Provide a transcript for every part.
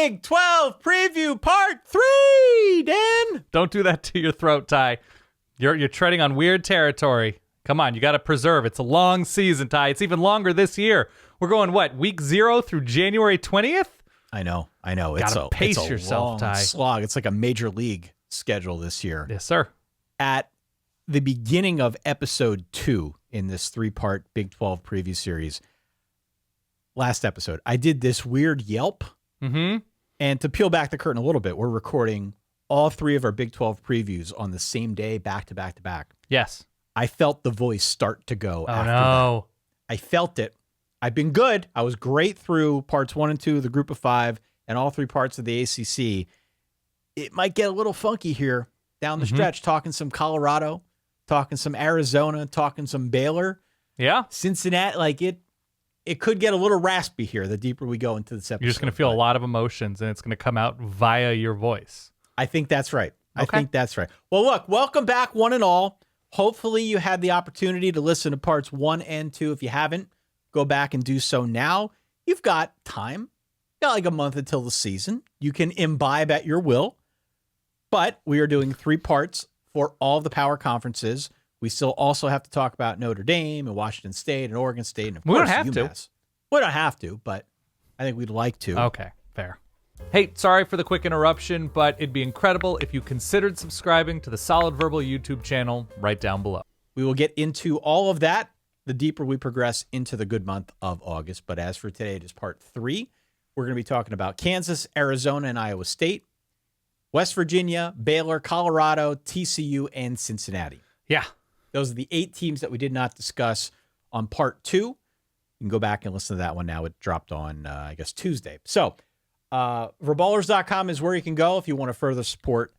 Big 12 Preview Part 3, Dan. Don't do that to your throat, Ty. You're treading on weird territory. Come on, you got to preserve. It's a long season, Ty. It's even longer this year. We're going, week 0 through January 20th? I know. Gotta pace yourself, Ty. Slog. It's like a major league schedule this year. Yes, sir. At the beginning of episode 2 in this 3-part Big 12 preview series, last episode, I did this weird yelp. Mm-hmm. And to peel back the curtain a little bit, we're recording all 3 of our Big 12 previews on the same day, back to back to back. Yes. I felt the voice start to go after no. that. I felt it. I've been good. I was great through parts 1 and 2 of the group of 5 and all 3 parts of the ACC. It might get a little funky here down the stretch, talking some Colorado, talking some Arizona, talking some Baylor. Yeah. Cincinnati, like it could get a little raspy here the deeper we go into this episode. You're just going to feel a lot of emotions, and it's going to come out via your voice. I think that's right. Okay. I think that's right. Well, look, welcome back, one and all. Hopefully you had the opportunity to listen to parts 1 and 2. If you haven't, go back and do so now. You've got time. You got like a month until the season. You can imbibe at your will. But we are doing 3 parts for all of the power conferences. We still also have to talk about Notre Dame and Washington State and Oregon State and, of course, UMass. We don't have to, but I think we'd like to. Okay, fair. Hey, sorry for the quick interruption, but it'd be incredible if you considered subscribing to the Solid Verbal YouTube channel right down below. We will get into all of that the deeper we progress into the good month of August. But as for today, it is part 3. We're going to be talking about Kansas, Arizona, and Iowa State, West Virginia, Baylor, Colorado, TCU, and Cincinnati. Yeah. Those are the 8 teams that we did not discuss on part 2. You can go back and listen to that one now. It dropped on, Tuesday. So, Verballers.com is where you can go if you want to further support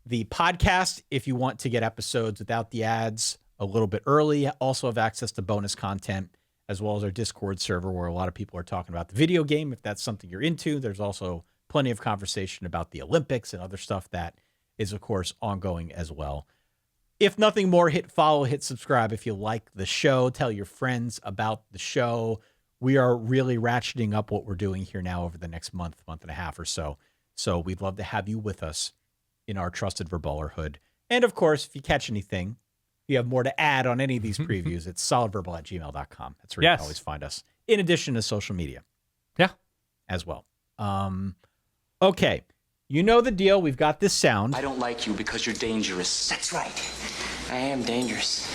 the podcast, if you want to get episodes without the ads a little bit early. Also have access to bonus content, as well as our Discord server where a lot of people are talking about the video game. If that's something you're into, there's also plenty of conversation about the Olympics and other stuff that is, of course, ongoing as well. If nothing more, hit follow, hit subscribe if you like the show. Tell your friends about the show. We are really ratcheting up what we're doing here now over the next month and a half or so. So we'd love to have you with us in our trusted Verballerhood. And, of course, if you catch anything, if you have more to add on any of these previews, it's solidverbal@gmail.com. That's where you can always find us, in addition to social media. Yeah. As well. Okay. You know the deal. We've got this sound. I don't like you because you're dangerous. That's right. I am dangerous.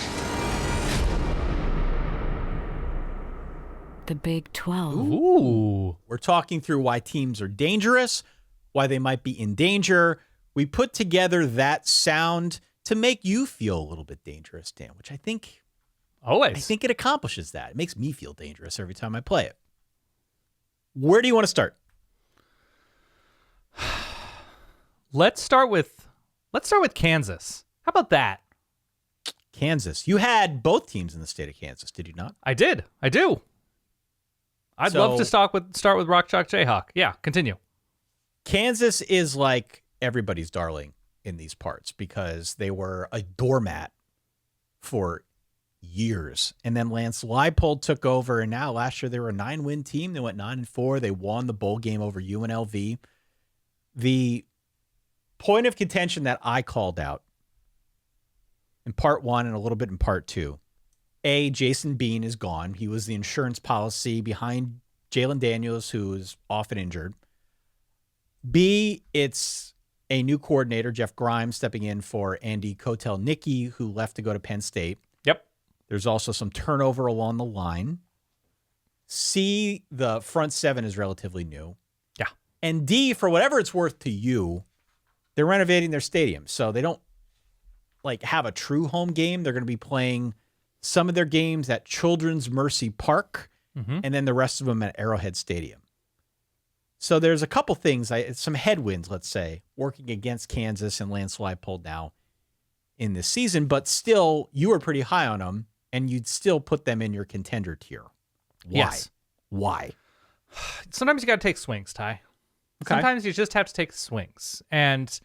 The Big 12. Ooh. We're talking through why teams are dangerous, why they might be in danger. We put together that sound to make you feel a little bit dangerous, Dan, which I think it accomplishes that. It makes me feel dangerous every time I play it. Where do you want to start? Let's start with Kansas. How about that? Kansas. You had both teams in the state of Kansas, did you not? I did. I do. I'd love to start with Rock Chalk Jayhawk. Yeah, continue. Kansas is like everybody's darling in these parts because they were a doormat for years. And then Lance Leipold took over, and now last year they were a 9-win team. They went 9-4. They won the bowl game over UNLV. The point of contention that I called out in part 1 and a little bit in part 2, Jason Bean is gone. He was the insurance policy behind Jalon Daniels, who is often injured. B, it's a new coordinator, Jeff Grimes, stepping in for Andy Kotelnicki, who left to go to Penn State. Yep. There's also some turnover along the line. C, the front 7 is relatively new. Yeah. And D, for whatever it's worth to you, they're renovating their stadium. So they don't have a true home game. They're going to be playing some of their games at Children's Mercy Park, and then the rest of them at Arrowhead Stadium. So there's a couple things, some headwinds, let's say, working against Kansas and Lance Leipold now in this season, but still, you were pretty high on them, and you'd still put them in your contender tier. Why? Yes. Why? Sometimes you got to take swings, Ty. Okay. Sometimes you just have to take swings. And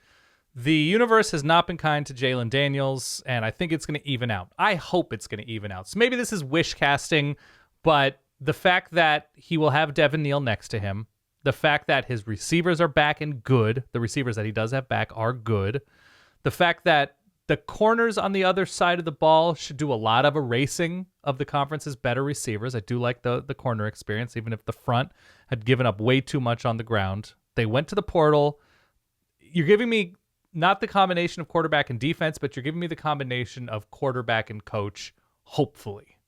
the universe has not been kind to Jalon Daniels, and I think it's going to even out. I hope it's going to even out. So maybe this is wish casting, but the fact that he will have Devin Neal next to him, The fact that his receivers are back and good, the receivers that he does have back are good. The fact that the corners on the other side of the ball should do a lot of erasing of the conference's better receivers. I do like the corner experience, even if the front had given up way too much on the ground. They went to the portal. You're giving me not the combination of quarterback and defense, but you're giving me the combination of quarterback and coach, hopefully.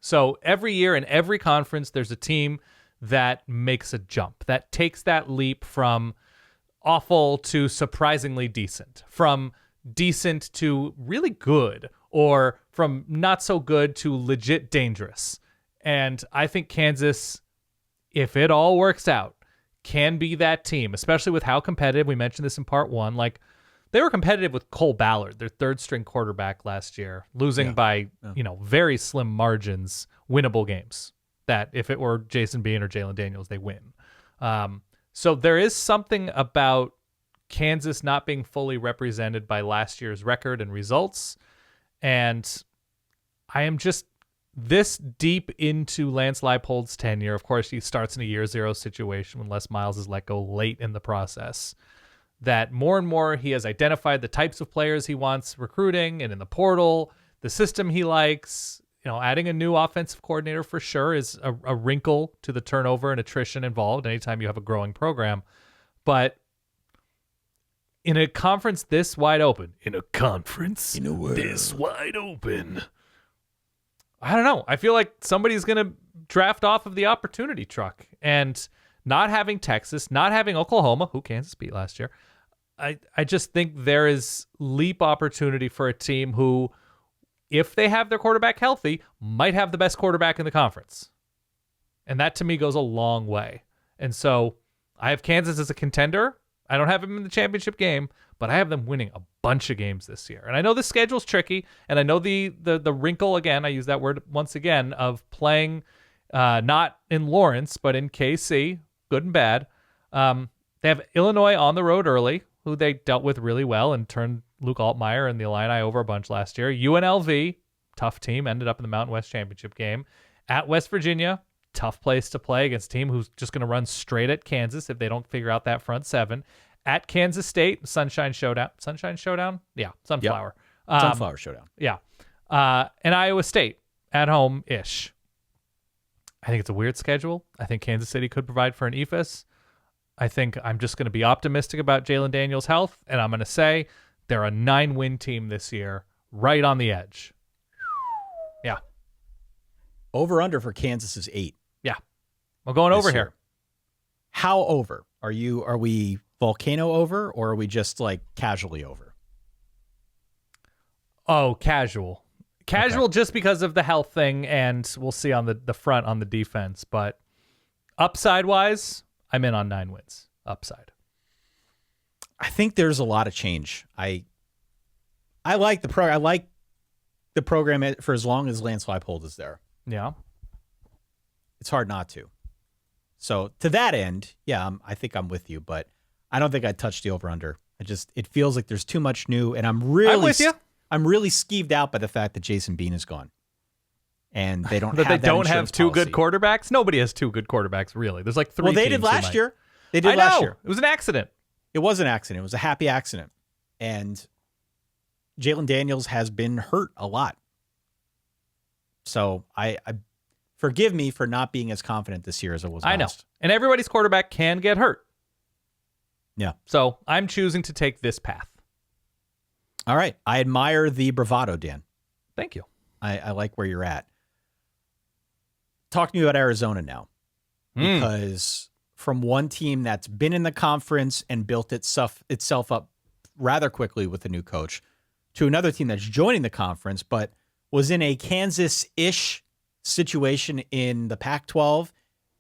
So every year in every conference, there's a team that makes a jump, that takes that leap from awful to surprisingly decent, from decent to really good, or from not so good to legit dangerous. And I think Kansas, if it all works out, can be that team, especially with how competitive. We mentioned this in part one. Like, they were competitive with Cole Ballard, their third string quarterback last year, losing by very slim margins, winnable games that if it were Jason Bean or Jalon Daniels, they win. So there is something about Kansas not being fully represented by last year's record and results. And I am just this deep into Lance Leipold's tenure. Of course, he starts in a year zero situation when Les Miles is let go late in the process. That more and more he has identified the types of players he wants recruiting and in the portal, the system he likes. Adding a new offensive coordinator for sure is a wrinkle to the turnover and attrition involved anytime you have a growing program. But in a conference this wide open, I don't know. I feel like somebody's going to draft off of the opportunity truck. And not having Texas, not having Oklahoma, who Kansas beat last year, I just think there is leap opportunity for a team who, if they have their quarterback healthy, might have the best quarterback in the conference. And that to me goes a long way. And so I have Kansas as a contender. I don't have them in the championship game, but I have them winning a bunch of games this year. And I know the schedule's tricky, and I know the wrinkle, again, I use that word once again, of playing not in Lawrence, but in KC, good and bad. They have Illinois on the road early, who they dealt with really well and turned Luke Altmaier and the Illini over a bunch last year. UNLV, tough team, ended up in the Mountain West Championship game. At West Virginia, tough place to play against a team who's just going to run straight at Kansas if they don't figure out that front seven. At Kansas State, Sunshine Showdown? Yeah, Sunflower. Yep. Sunflower Showdown. Yeah. And Iowa State, at home-ish. I think it's a weird schedule. I think Kansas City could provide for an EFIS. I think I'm just going to be optimistic about Jalon Daniels' health, and I'm going to say they're a 9-win team this year, right on the edge. Yeah. Over-under for Kansas is 8. Yeah. We're going over here. How over? Are we volcano over, or are we just like casually over? Oh, casual. Casual okay. Just because of the health thing, and we'll see on the front on the defense. But upside-wise, I'm in on 9 wins. Upside. I think there's a lot of change. I like the program. I like the program for as long as Lance Leipold is there. Yeah. It's hard not to. So to that end, yeah, I think I'm with you, but I don't think I'd touch the over-under. It feels like there's too much new, and I'm with you. I'm really skeeved out by the fact that Jason Bean is gone. And they don't have two good quarterbacks? Nobody has two good quarterbacks, really. There's like 3 Well, they did last year. They did last year. It was an accident. It was an accident. It was a happy accident. And Jalon Daniels has been hurt a lot. So I forgive me for not being as confident this year as I was last. I know. And everybody's quarterback can get hurt. Yeah. So I'm choosing to take this path. All right. I admire the bravado, Dan. Thank you. I like where you're at. Talk to me about Arizona now. Because from one team that's been in the conference and built itself up rather quickly with a new coach to another team that's joining the conference, but was in a Kansas-ish situation in the Pac-12,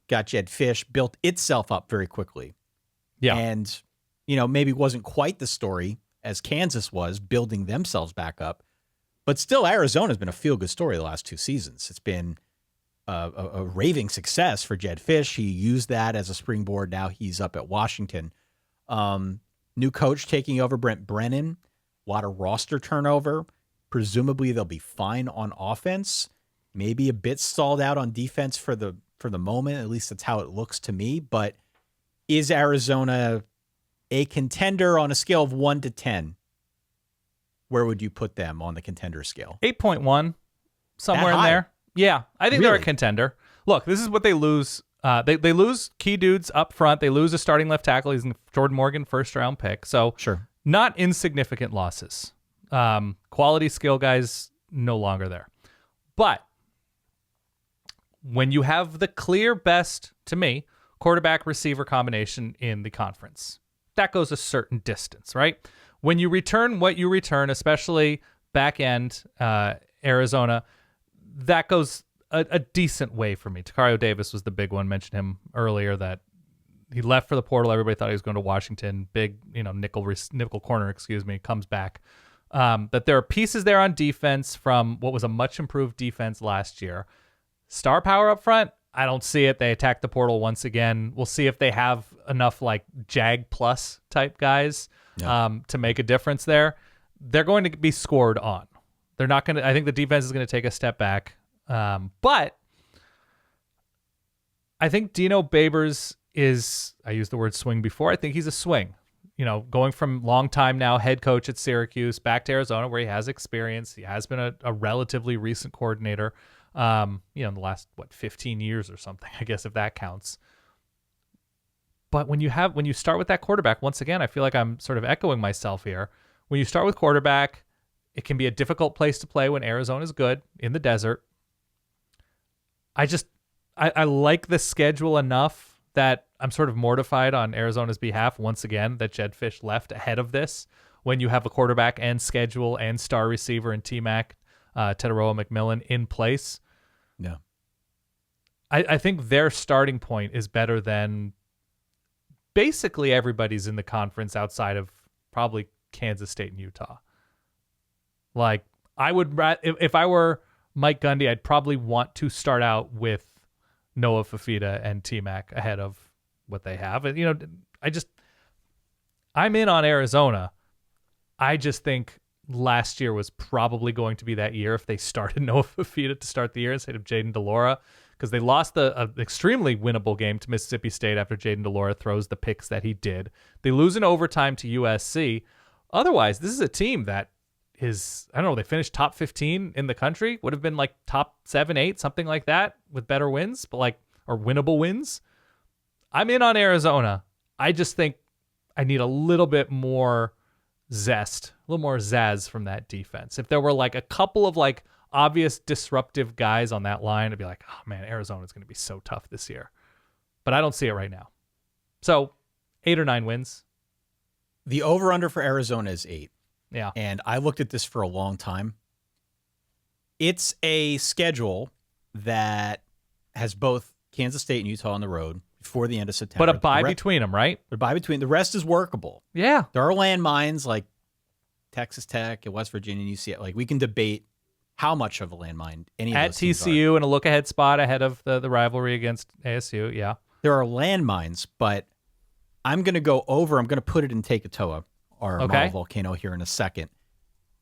got Jedd Fisch, built itself up very quickly. Yeah. And, maybe wasn't quite the story as Kansas was, building themselves back up. But still, Arizona's been a feel-good story the last 2 seasons. It's been a raving success for Jedd Fisch. He used that as a springboard. Now he's up at Washington. New coach taking over, Brent Brennan. A lot of roster turnover. Presumably they'll be fine on offense. Maybe a bit stalled out on defense for the moment. At least that's how it looks to me. But is Arizona a contender on a scale of 1 to 10? Where would you put them on the contender scale? 8.1, somewhere in there. Yeah, I think they're a contender. Look, this is what they lose. They lose key dudes up front. They lose a starting left tackle. He's Jordan Morgan, first-round pick. So sure, not insignificant losses. Quality skill guys no longer there. But when you have the clear best, to me, quarterback-receiver combination in the conference, that goes a certain distance, right? When you return what you return, especially back-end Arizona, that goes a decent way for me. Tetairoa Davis was the big one. Mentioned him earlier that he left for the portal. Everybody thought he was going to Washington. Big, nickel corner, comes back. That there are pieces there on defense from what was a much improved defense last year. Star power up front, I don't see it. They attack the portal once again. We'll see if they have enough like Jag plus type guys to make a difference there. They're going to be scored on. They're not going to. I think the defense is going to take a step back. But I think Dino Babers is, I used the word swing before. I think he's a swing. Going from long time now, head coach at Syracuse, back to Arizona where he has experience. He has been a relatively recent coordinator, in the last, 15 years or something, I guess, if that counts. But when you start with that quarterback, once again, I feel like I'm sort of echoing myself here. When you start with quarterback, it can be a difficult place to play when Arizona's good in the desert. I like the schedule enough that I'm sort of mortified on Arizona's behalf once again that Jedd Fisch left ahead of this when you have a quarterback and schedule and star receiver and T-Mac, Tetairoa McMillain in place. No. I think their starting point is better than basically everybody's in the conference outside of probably Kansas State and Utah. Like, I would, if I were Mike Gundy, I'd probably want to start out with Noah Fifita and T-Mac ahead of what they have. And, I'm in on Arizona. I just think last year was probably going to be that year if they started Noah Fifita to start the year instead of Jayden DeLaura, because they lost an extremely winnable game to Mississippi State after Jayden DeLaura throws the picks that he did. They lose in overtime to USC. Otherwise, this is a team that is, I don't know, they finished top 15 in the country, would have been like top 7, 8, something like that with better wins, or winnable wins. I'm in on Arizona. I just think I need a little bit more zest, a little more zazz from that defense. If there were like a couple of like obvious disruptive guys on that line, I'd be like, oh man, Arizona's going to be so tough this year. But I don't see it right now. So 8 or 9 wins. The over-under for Arizona is 8. Yeah. And I looked at this for a long time. It's a schedule that has both Kansas State and Utah on the road before the end of September. But a bye between them, right? A bye between. The rest is workable. Yeah. There are landmines like Texas Tech and West Virginia and UCLA. Like, we can debate how much of a landmine any of at those teams TCU are. and a look-ahead spot ahead of the rivalry against ASU, yeah. There are landmines, but I'm going to go over. I'm going to put it in Tetairoa, our model volcano, here in a second,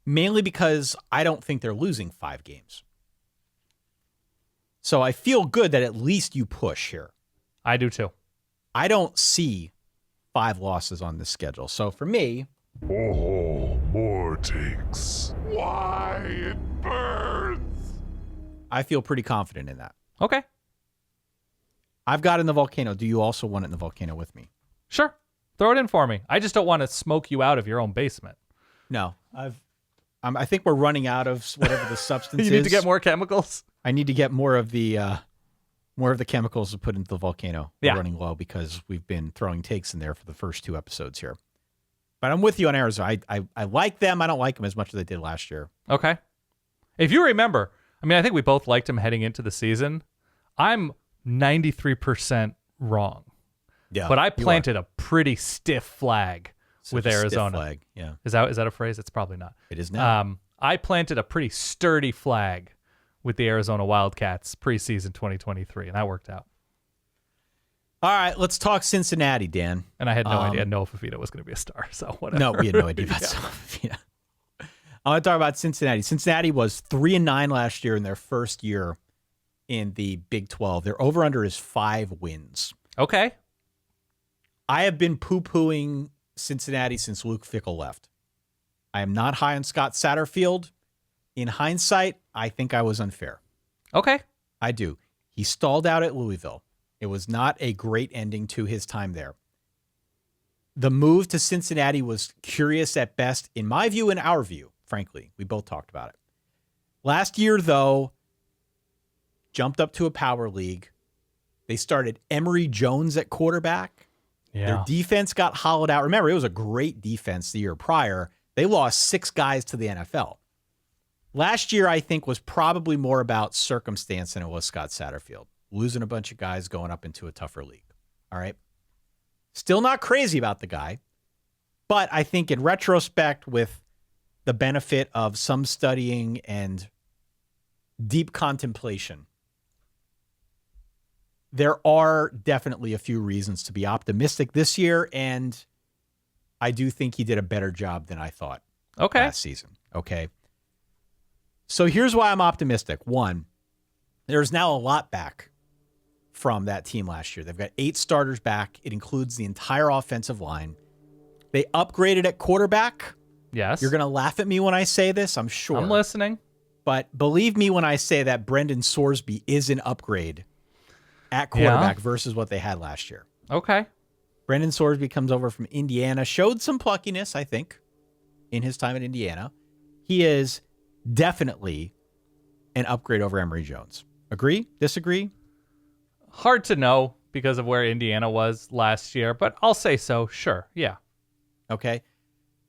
mainly because I don't think they're losing 5 games. So I feel good that at least you push here. I do too. I don't see 5 losses on this schedule. So for me... Oh, more takes. Why it burns. I feel pretty confident in that. Okay. I've got it in the volcano. Do you also want it in the volcano with me? Sure. Throw it in for me. I just don't want to smoke you out of your own basement. No. I think we're running out of whatever the substance is. You need to get more chemicals? I need to get more of the chemicals to put into the volcano. We're running low because we've been throwing takes in there for the first 2 episodes here. But I'm with you on Arizona. I like them. I don't like them as much as I did last year. Okay. If you remember, I think we both liked them heading into the season. I'm 93% wrong. Yeah, but I planted a pretty stiff flag with Arizona. Stiff flag, yeah. Is that a phrase? It's probably not. It is now. I planted a pretty sturdy flag with the Arizona Wildcats preseason 2023, and that worked out. All right, let's talk Cincinnati, Dan. And I had no idea Noah Fifita was going to be a star, so whatever. No, we had no idea about Fifita. I want to talk about Cincinnati. Cincinnati was 3-9 last year in their first year in the Big 12. Their over-under is 5 wins. Okay. I have been poo-pooing Cincinnati since Luke Fickell left. I am not high on Scott Satterfield. In hindsight, I think I was unfair. Okay. I do. He stalled out at Louisville. It was not a great ending to his time there. The move to Cincinnati was curious at best, in my view and our view, frankly. We both talked about it. Last year, though, jumped up to a power league. They started Emory Jones at quarterback. Yeah. Their defense got hollowed out. Remember, it was a great defense the year prior. They lost 6 guys to the NFL. Last year, I think, was probably more about circumstance than it was Scott Satterfield. Losing a bunch of guys going up into a tougher league. All right. Still not crazy about the guy. But I think in retrospect, with the benefit of some studying and deep contemplation, there are definitely a few reasons to be optimistic this year, and I do think he did a better job than I thought last season. Okay. So here's why I'm optimistic. One, there's now a lot back from that team last year. They've got 8 starters back. It includes the entire offensive line. They upgraded at quarterback. Yes. You're going to laugh at me when I say this, I'm sure. I'm listening. But believe me when I say that Brendan Sorsby is an upgrade at quarterback versus what they had last year. Okay. Brendan Sorsby comes over from Indiana, showed some pluckiness, I think, in his time at Indiana. He is definitely an upgrade over Emory Jones. Agree? Disagree? Hard to know because of where Indiana was last year, but I'll say so. Sure. Yeah. Okay.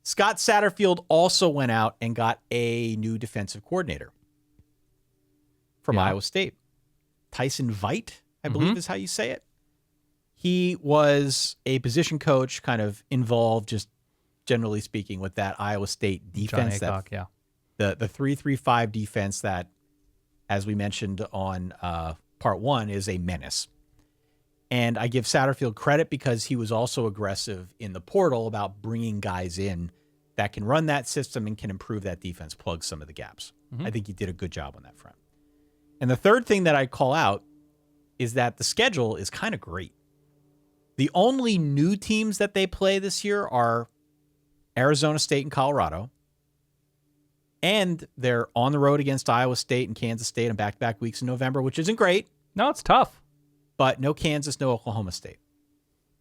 Scott Satterfield also went out and got a new defensive coordinator from Iowa State. Tyson Veit, I believe is how you say it. He was a position coach, kind of involved, just generally speaking, with that Iowa State defense. John Aycock, The 3-3-5 defense that, as we mentioned on part 1, is a menace. And I give Satterfield credit because he was also aggressive in the portal about bringing guys in that can run that system and can improve that defense, plug some of the gaps. I think he did a good job on that front. And the third thing that I call out is that the schedule is kind of great. The only new teams that they play this year are Arizona State and Colorado. And they're on the road against Iowa State and Kansas State in back-to-back weeks in November, which isn't great. No, it's tough. But no Kansas, no Oklahoma State.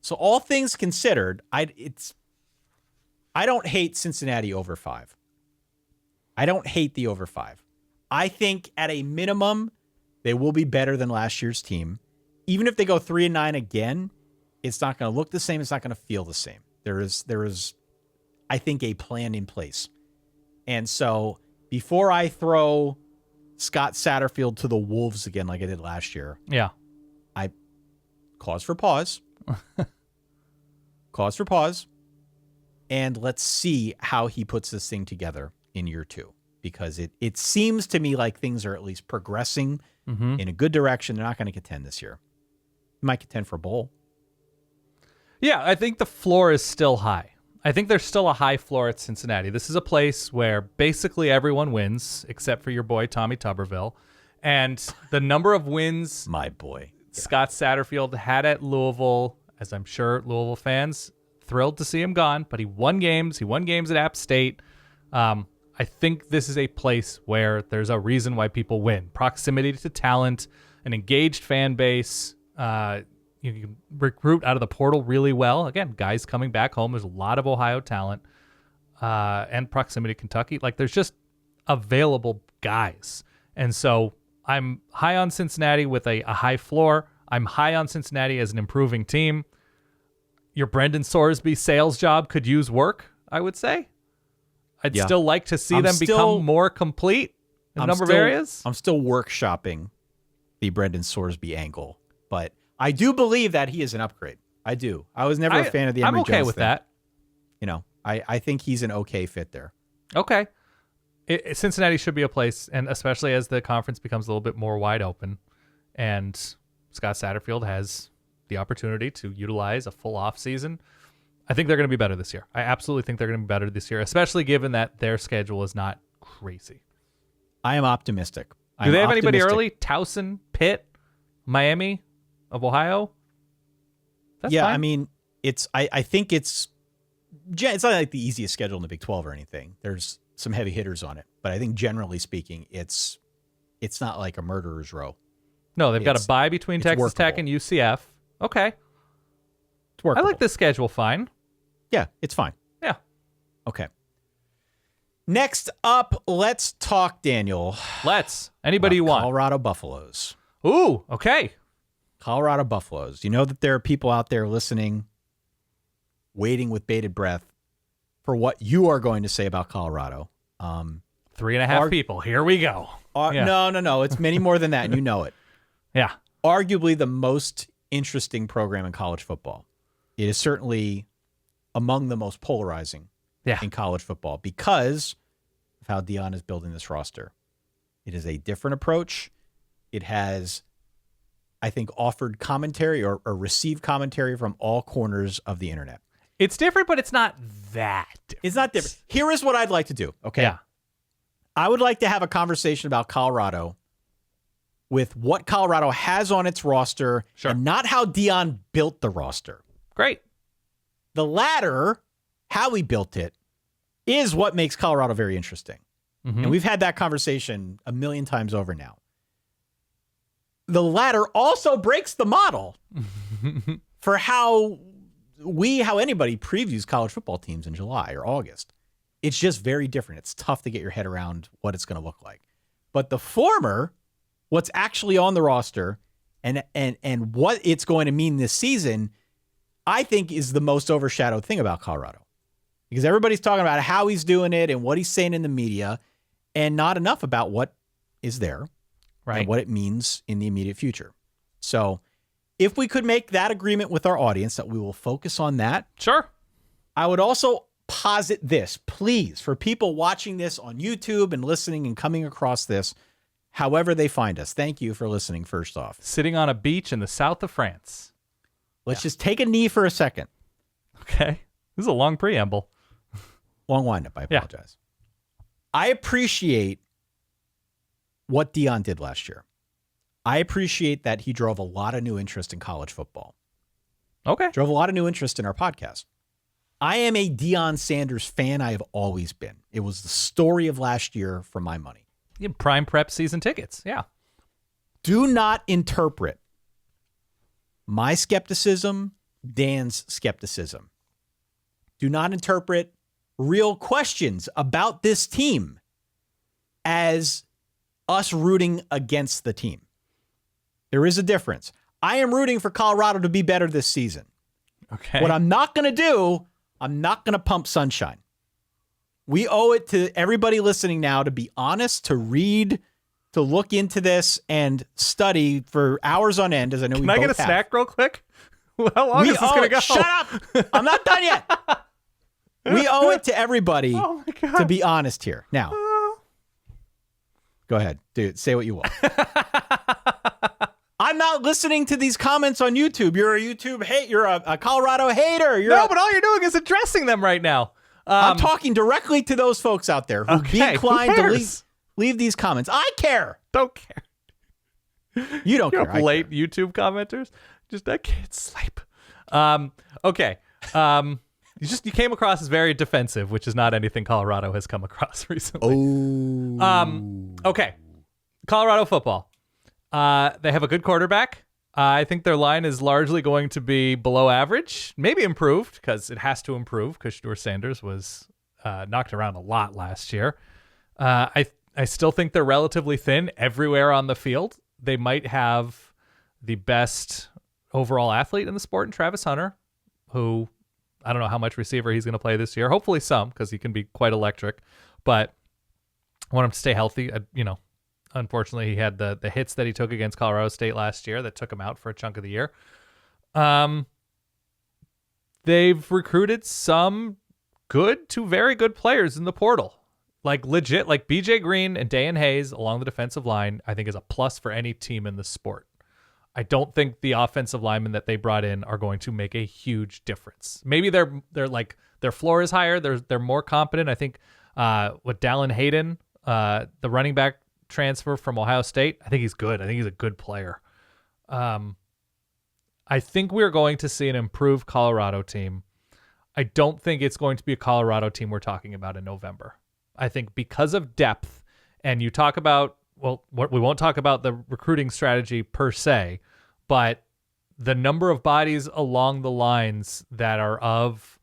So all things considered, I don't hate Cincinnati over 5. I don't hate the over 5. I think at a minimum, they will be better than last year's team. Even if they go 3-9 again, it's not going to look the same. It's not going to feel the same. There is, I think, a plan in place. And so before I throw Scott Satterfield to the wolves again like I did last year, I cause for pause. Cause for pause. And let's see how he puts this thing together in year 2. Because it seems to me like things are at least progressing in a good direction. They're not going to contend this year. They might contend for a bowl. Yeah, I think the floor is still high. I think there's still a high floor at Cincinnati. This is a place where basically everyone wins, except for your boy, Tommy Tuberville. And the number of wins My boy. Scott Satterfield had at Louisville, as I'm sure Louisville fans thrilled to see him gone, but he won games. He won games at App State. I think this is a place where there's a reason why people win. Proximity to talent, an engaged fan base. You can recruit out of the portal really well. Again, guys coming back home. There's a lot of Ohio talent and proximity to Kentucky. Like, there's just available guys. And so I'm high on Cincinnati with a high floor. I'm high on Cincinnati as an improving team. Your Brendan Sorsby sales job could use work, I would say. I'd still like to see them become more complete in a number of areas. I'm still workshopping the Brendan Sorsby angle, but I do believe that he is an upgrade. I do. I was never a fan of the Emory Jones I'm okay with thing. that. You know, I think he's an okay fit there. Okay. Cincinnati should be a place, and especially as the conference becomes a little bit more wide open, and Scott Satterfield has the opportunity to utilize a full off season. I think they're going to be better this year. I absolutely think they're going to be better this year, especially given that their schedule is not crazy. I am optimistic. Do they have anybody early? Towson, Pitt, Miami of Ohio? That's fine. I mean, I think it's not like the easiest schedule in the Big 12 or anything. There's some heavy hitters on it, but I think generally speaking, it's not like a murderer's row. No, they've got a bye between Texas Tech and UCF. Okay. It's workable. I like this schedule fine. Yeah, it's fine. Yeah. Okay. Next up, let's talk, Daniel. Anybody you want. Colorado Buffaloes. Ooh, okay. Colorado Buffaloes. You know that there are people out there listening, waiting with bated breath for what you are going to say about Colorado. 3.5 people. Here we go. Yeah. No. It's many more than that, and you know it. Yeah. Arguably the most interesting program in college football. It is certainly among the most polarizing in college football because of how Deion is building this roster. It is a different approach. It has, I think, offered commentary or received commentary from all corners of the internet. It's different, but it's not that different. It's not different. Here is what I'd like to do, okay? Yeah. I would like to have a conversation about Colorado with what Colorado has on its roster and not how Deion built the roster. Great. The latter, how he built it, is what makes Colorado very interesting. Mm-hmm. And we've had that conversation a million times over now. The latter also breaks the model for how anybody previews college football teams in July or August. It's just very different. It's tough to get your head around what it's going to look like. But the former, what's actually on the roster and what it's going to mean this season, I think is the most overshadowed thing about Colorado. Because everybody's talking about how he's doing it and what he's saying in the media and not enough about what is there and what it means in the immediate future. So if we could make that agreement with our audience that we will focus on that. Sure. I would also posit this, please, for people watching this on YouTube and listening and coming across this, however they find us. Thank you for listening, first off. Sitting on a beach in the south of France. Let's just take a knee for a second. Okay. This is a long preamble. Long windup. I apologize. I appreciate what Deion did last year. I appreciate that he drove a lot of new interest in college football. Okay. Drove a lot of new interest in our podcast. I am a Deion Sanders fan. I have always been. It was the story of last year for my money. Prime prep season tickets. Yeah. Do not interpret my skepticism, Dan's skepticism. Do not interpret real questions about this team as us rooting against the team. There is a difference. I am rooting for Colorado to be better this season. Okay. What I'm not going to do, I'm not going to pump sunshine. We owe it to everybody listening now to be honest, to read, to look into this and study for hours on end, as I know we both have. Can I get a snack real quick? How long is this going to go? Shut up! I'm not done yet. We owe it to everybody to be honest here. Now, go ahead, dude. Say what you want. I'm not listening to these comments on YouTube. You're a YouTube hate. You're a Colorado hater. But all you're doing is addressing them right now. I'm talking directly to those folks out there who be inclined to leave these comments. I care. Don't care. You don't You're care. Late YouTube commenters. I can't sleep. Okay. You came across as very defensive, which is not anything Colorado has come across recently. Okay. Colorado football. They have a good quarterback. I think their line is largely going to be below average, maybe improved because it has to improve because Deion Sanders was knocked around a lot last year. I still think they're relatively thin everywhere on the field. They might have the best overall athlete in the sport in Travis Hunter, who I don't know how much receiver he's going to play this year. Hopefully some, because he can be quite electric. But I want him to stay healthy. Unfortunately, he had the hits that he took against Colorado State last year that took him out for a chunk of the year. They've recruited some good to very good players in the portal. Like legit, like BJ Green and Dayan Hayes along the defensive line, I think is a plus for any team in the sport. I don't think the offensive linemen that they brought in are going to make a huge difference. Maybe they're like their floor is higher. They're more competent. I think with Dallin Hayden, the running back transfer from Ohio State, I think he's good. I think he's a good player. I I think we're going to see an improved Colorado team. I don't think it's going to be a Colorado team we're talking about in November. I think because of depth, and you talk about, well, we won't talk about the recruiting strategy per se, but the number of bodies along the lines that are of,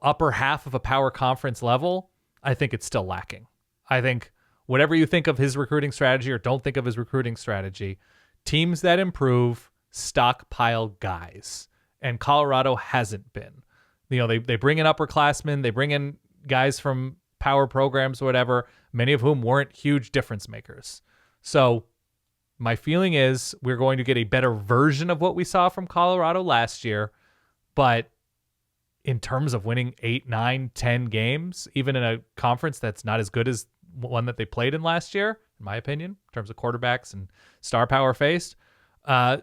upper half of a power conference level, I think it's still lacking. I think whatever you think of his recruiting strategy or don't think of his recruiting strategy, teams that improve stockpile guys. And Colorado hasn't been. They bring in upperclassmen, they bring in guys from power programs or whatever, many of whom weren't huge difference makers. So my feeling is we're going to get a better version of what we saw from Colorado last year. But in terms of winning 8, 9, 10 games, even in a conference that's not as good as one that they played in last year, in my opinion, in terms of quarterbacks and star power faced, I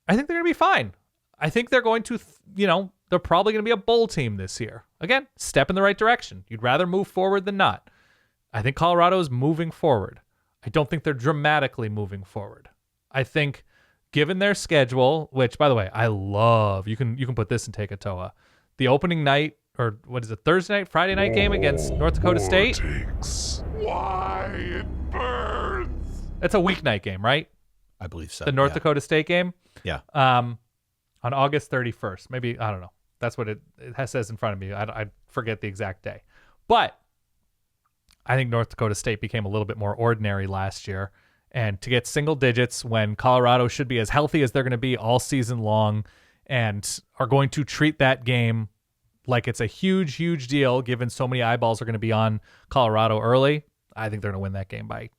think they're going to be fine. I think they're going to, they're probably going to be a bowl team this year. Again, step in the right direction. You'd rather move forward than not. I think Colorado is moving forward. I don't think they're dramatically moving forward. I think given their schedule, which, by the way, I love, you can put this in Tetairoa, the opening night, or what is it, Thursday night, Friday night game against North Dakota State? Why it burns. It's a weeknight game, right? I believe so. The North Dakota State game? Yeah. On August 31st. Maybe, I don't know. That's what it says in front of me. I forget the exact day. But I think North Dakota State became a little bit more ordinary last year. And to get single digits when Colorado should be as healthy as they're going to be all season long and are going to treat that game like it's a huge, huge deal given so many eyeballs are going to be on Colorado early, I think they're going to win that game by,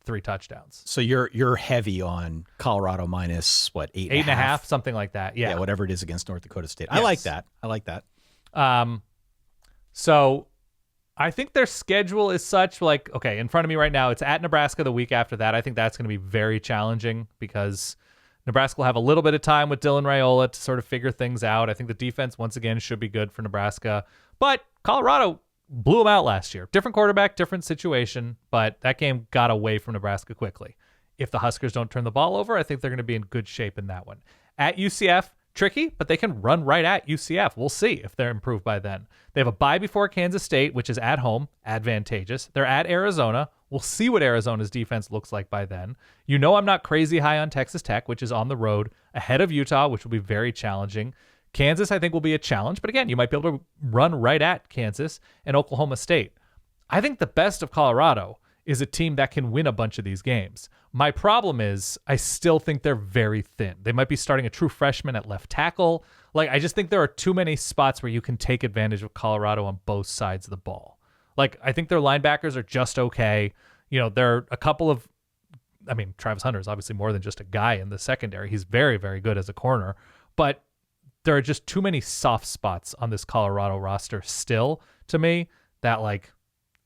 3 touchdowns. So you're heavy on Colorado minus what, 8.5, something like that. Yeah, whatever it is against North Dakota State. Yes. I like that. So I think their schedule is such, like, okay, in front of me right now, it's at Nebraska the week after that. I think that's going to be very challenging because Nebraska will have a little bit of time with Dylan Raiola to sort of figure things out. I think the defense, once again, should be good for Nebraska. But Colorado blew them out last year. Different quarterback, different situation, but that game got away from Nebraska quickly. If the Huskers don't turn the ball over, I think they're going to be in good shape in that one. At UCF, tricky, but they can run right at UCF. We'll see if they're improved by then. They have a bye before Kansas State, which is at home, advantageous. They're at Arizona. We'll see what Arizona's defense looks like by then. I'm not crazy high on Texas Tech, which is on the road, ahead of Utah, which will be very challenging. Kansas, I think, will be a challenge, but again, you might be able to run right at Kansas and Oklahoma State. I think the best of Colorado is a team that can win a bunch of these games. My problem is I still think they're very thin. They might be starting a true freshman at left tackle. I just think there are too many spots where you can take advantage of Colorado on both sides of the ball. I think their linebackers are just okay. There are a couple of, Travis Hunter is obviously more than just a guy in the secondary. He's very, very good as a corner, but there are just too many soft spots on this Colorado roster still, to me, that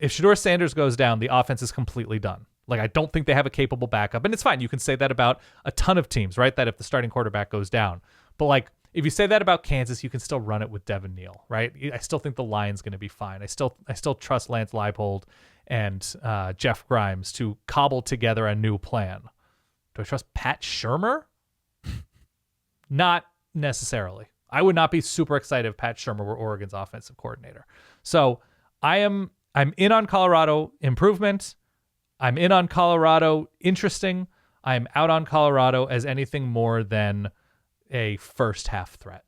if Shedeur Sanders goes down, the offense is completely done. I don't think they have a capable backup. And it's fine. You can say that about a ton of teams, right? That if the starting quarterback goes down. But if you say that about Kansas, you can still run it with Devin Neal, right? I still think the line's going to be fine. I still trust Lance Leipold and Jeff Grimes to cobble together a new plan. Do I trust Pat Shurmur? Not necessarily. I would not be super excited if Pat Shurmur were Oregon's offensive coordinator. So I'm in on Colorado improvement. I'm in on Colorado interesting. I'm out on Colorado as anything more than a first half threat.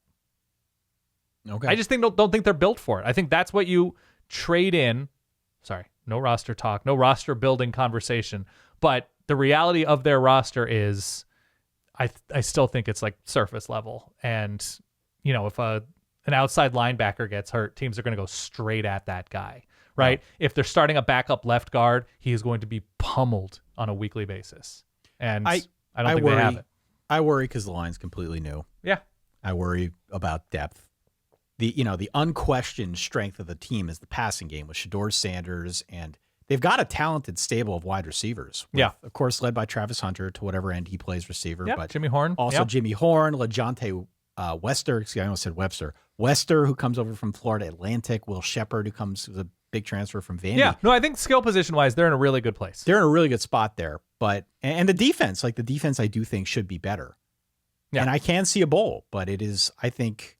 Okay. I just don't think they're built for it. I think that's what you trade in. Sorry, no roster talk, no roster building conversation. But the reality of their roster is I still think it's surface level. And, if an outside linebacker gets hurt, teams are going to go straight at that guy, right? Yeah. If they're starting a backup left guard, he is going to be pummeled on a weekly basis. And I don't think they have it. I worry because the line's completely new. Yeah. I worry about depth. The unquestioned strength of the team is the passing game with Shedeur Sanders, and they've got a talented stable of wide receivers. With, of course, led by Travis Hunter to whatever end he plays receiver. Yeah, but Jimmy Horn. Also Jimmy Horn, LeJonte Wester. Excuse me, I almost said Webster. Wester, who comes over from Florida Atlantic. Will Shepard, who comes with a big transfer from Vandy. Yeah, no, I think skill position-wise, they're in a really good place. They're in a really good spot there. But and the defense, the defense I do think should be better. Yeah. And I can see a bowl, but it is, I think,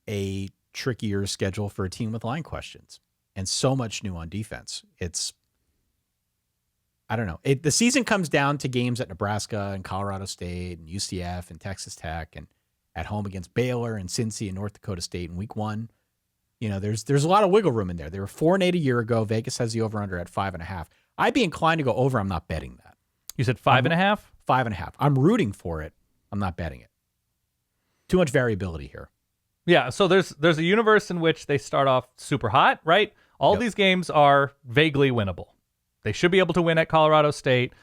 a trickier schedule for a team with line questions and so much new on defense. I don't know. The season comes down to games at Nebraska and Colorado State and UCF and Texas Tech and at home against Baylor and Cincy and North Dakota State in week 1. There's a lot of wiggle room in there. They were 4-8 a year ago. Vegas has the over-under at 5.5. I'd be inclined to go over. I'm not betting that. You said 5.5? 5.5. I'm rooting for it. I'm not betting it. Too much variability here. Yeah, so there's a universe in which they start off super hot, right? All these games are vaguely winnable. They should be able to win at Colorado State.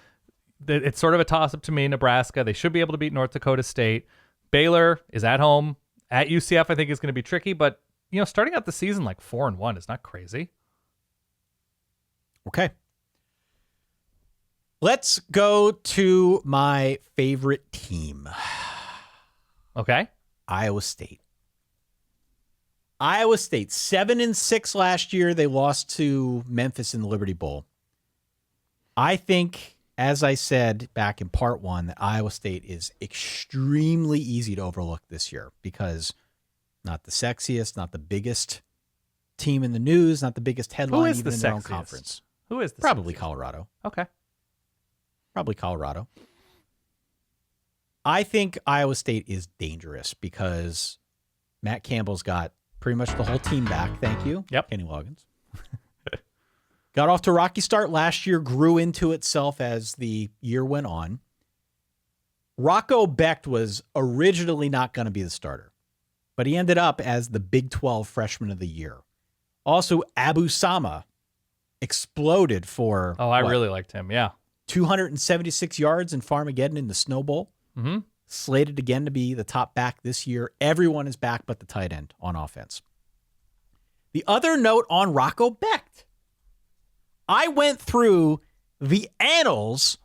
It's sort of a toss-up to me, Nebraska. They should be able to beat North Dakota State. Baylor is at home. At UCF, I think is going to be tricky, but starting out the season like 4-1 is not crazy. Okay. Let's go to my favorite team. Okay. Iowa State. Iowa State, 7-6 last year. They lost to Memphis in the Liberty Bowl. I think, as I said back in part 1, that Iowa State is extremely easy to overlook this year because not the sexiest, not the biggest team in the news, not the biggest headline even in their own conference. Who is the Probably sexiest? Colorado. Okay. Probably Colorado. I think Iowa State is dangerous because Matt Campbell's got pretty much the whole team back. Thank you. Yep. Kenny Loggins. Got off to a rocky start last year, grew into itself as the year went on. Rocco Becht was originally not going to be the starter, but he ended up as the Big 12 Freshman of the Year. Also, Abu Sama exploded for I really liked him. Yeah. 276 yards in Farmageddon in the Snow Bowl. Mm-hmm. Slated again to be the top back this year. Everyone is back but the tight end on offense. The other note on Rocco Becht. I went through the annals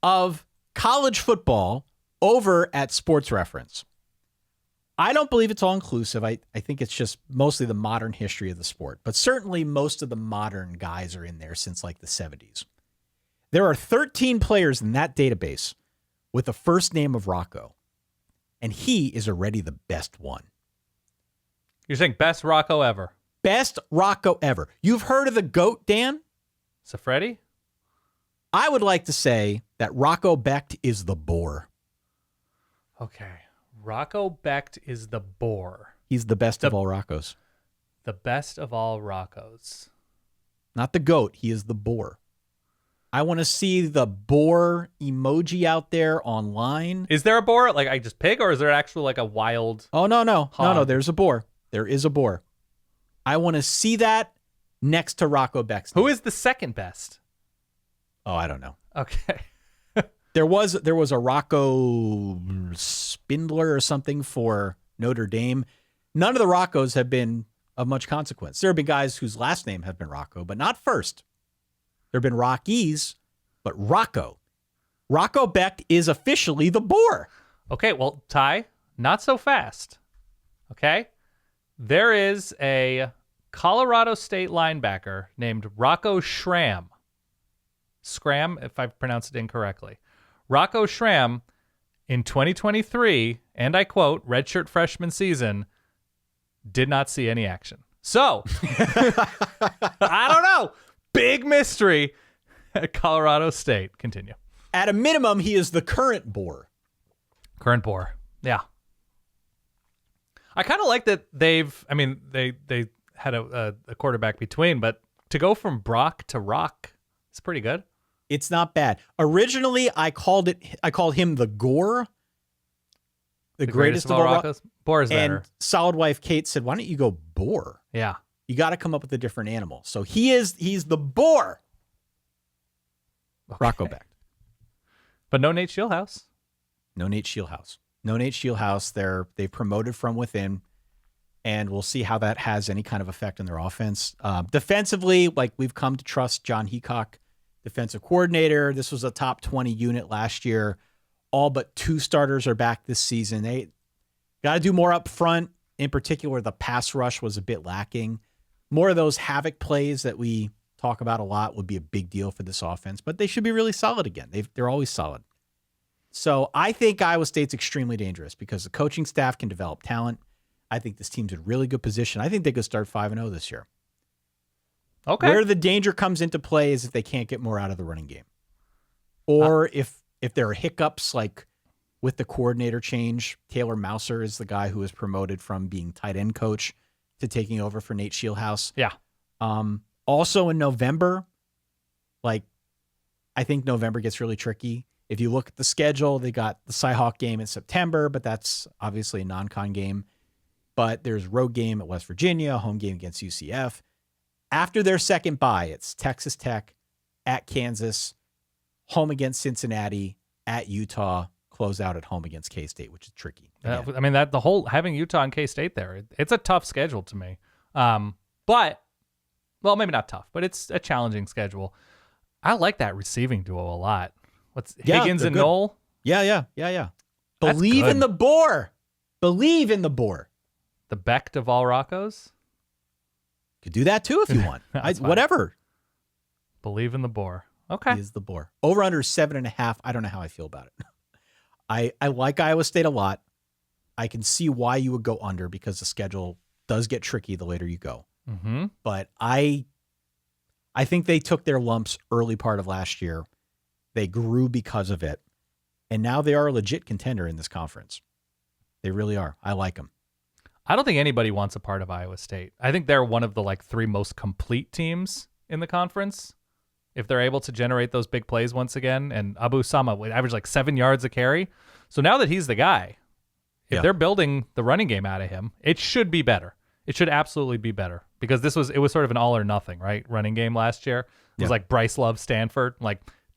of college football over at Sports Reference. I don't believe it's all inclusive. I think it's just mostly the modern history of the sport. But certainly most of the modern guys are in there since like the 70s. There are 13 players in that database with the first name of Rocco. And he is already the best one. You're saying best Rocco ever? Best Rocco ever. You've heard of the GOAT, Dan? Safredi? I would like to say that Rocco Becht is the boar. Okay. Rocco Becht is the boar. He's the best of all Roccos. The best of all Roccos. Not the GOAT. He is the boar. I want to see the boar emoji out there online. Is there a boar? Like I just pig, or is there actually like a wild? Oh, no. hog? No, there's a boar. There is a boar. I want to see that next to Rocco Becht. Who is the second best? Oh, I don't know. Okay. There was a Rocco Spindler or something for Notre Dame. None of the Roccos have been of much consequence. There have been guys whose last name have been Rocco, but not first. There have been Rockies, but Rocco. Rocco Becht is officially the boar. Okay, well, Ty, not so fast. Okay? There is a Colorado State linebacker named Rocco Schramm. Scram, if I've pronounced it incorrectly. Rocco Schramm, in 2023, and I quote, redshirt freshman season, did not see any action. So, I don't know. Big mystery at Colorado State. Continue. At a minimum, he is the current boar. Current boar. Yeah. I kind of like that they had a quarterback between, but to go from Brock to Rock, it's pretty good. It's not bad. Originally, I called him the Gore. The greatest of all Roccos. Boar is better. And Solid Wife Kate said, why don't you go boar? Yeah. You got to come up with a different animal. So he's the boar. Okay. Rocco Becht. But no Nate Shieldhouse. No Nate Shieldhouse. They've promoted from within, and we'll see how that has any kind of effect on their offense. Defensively, like we've come to trust John Heacock, defensive coordinator. This was a top 20 unit last year. All but 2 starters are back this season. They got to do more up front. In particular, the pass rush was a bit lacking. More of those havoc plays that we talk about a lot would be a big deal for this offense, but they should be really solid again. They're always solid. So I think Iowa State's extremely dangerous because the coaching staff can develop talent. I think this team's in really good position. I think they could start 5-0 this year. Okay. Where the danger comes into play is if they can't get more out of the running game. Or if there are hiccups like with the coordinator change. Taylor Mouser is the guy who was promoted from being tight end coach to taking over for Nate Shieldhouse. Yeah. Also in November, I think November gets really tricky. If you look at the schedule, they got the Cyhawk game in September, but that's obviously a non-con game. But there's road game at West Virginia, home game against UCF. After their second bye, it's Texas Tech, at Kansas, home against Cincinnati, at Utah, close out at home against K-State, which is tricky. That the whole having Utah and K-State there, it's a tough schedule to me. But maybe not tough, but it's a challenging schedule. I like that receiving duo a lot. Higgins and Knoll? Yeah. That's Believe good. in the boar. Believe in the boar. The Beck Duvall Roccos? Could do that too if you want. That's fine. Whatever. Believe in the boar. Okay. He is the boar. Over under 7.5. I don't know how I feel about it. I like Iowa State a lot. I can see why you would go under because the schedule does get tricky the later you go. Mm-hmm. But I think they took their lumps early part of last year. They grew because of it. And now they are a legit contender in this conference. They really are. I like them. I don't think anybody wants a part of Iowa State. I think they're one of the 3 most complete teams in the conference. If they're able to generate those big plays once again, and Abu Sama would average 7 yards a carry. So now that he's the guy, if they're building the running game out of him, it should be better. It should absolutely be better because it was sort of an all or nothing, right? Running game last year. It was like Bryce Love, Stanford,